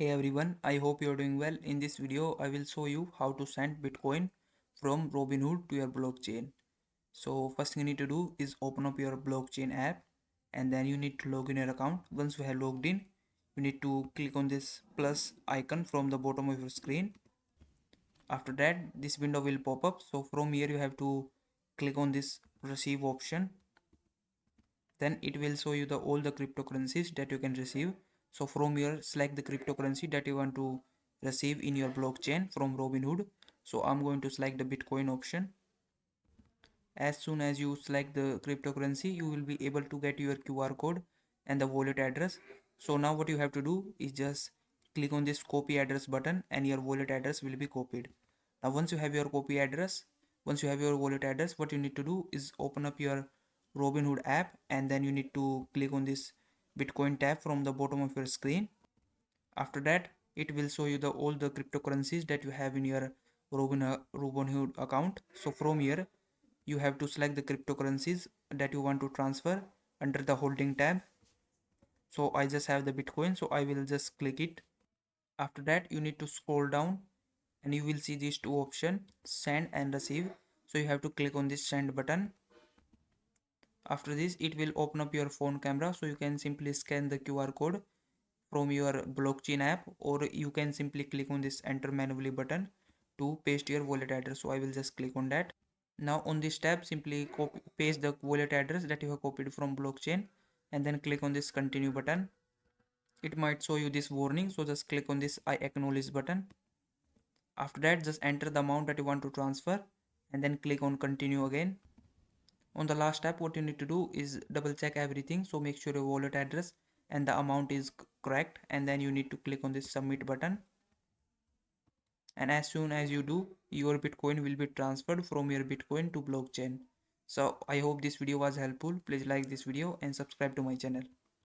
Hey everyone, I hope you're doing well. In this video, I will show you how to send Bitcoin from Robinhood to your blockchain. So first thing you need to do is open up your blockchain app and then you need to log in your account. Once you have logged in, you need to click on this plus icon from the bottom of your screen. After that, this window will pop up. So from here you have to click on this receive option. Then it will show you all the cryptocurrencies that you can receive. So from here select the cryptocurrency that you want to receive in your blockchain from Robinhood. So I'm going to select the Bitcoin option. As soon as you select the cryptocurrency, you will be able to get your QR code and the wallet address. So now what you have to do is just click on this copy address button and your wallet address will be copied. Now once you have your copy address, once you have your wallet address, what you need to do is open up your Robinhood app and then you need to click on this Bitcoin tab from the bottom of your screen. After that, it will show you all the cryptocurrencies that you have in your Robinhood account. So from here, you have to select the cryptocurrencies that you want to transfer under the holding tab. So I just have the Bitcoin, so I will just click it. After that, you need to scroll down and you will see these two options, send and receive. So you have to click on this send button. After this, it will open up your phone camera, so you can simply scan the QR code from your blockchain app, or you can simply click on this enter manually button to paste your wallet address. So I will just click on that. Now on this tab, simply paste the wallet address that you have copied from blockchain and then click on this continue button. It might show you this warning, so just click on this I acknowledge button. After that, just enter the amount that you want to transfer and then click on continue again. On the last step, what you need to do is double check everything, so make sure your wallet address and the amount is correct, and then you need to click on this submit button. And as soon as you do, your Bitcoin will be transferred from your Bitcoin to blockchain. So I hope this video was helpful. Please like this video and subscribe to my channel.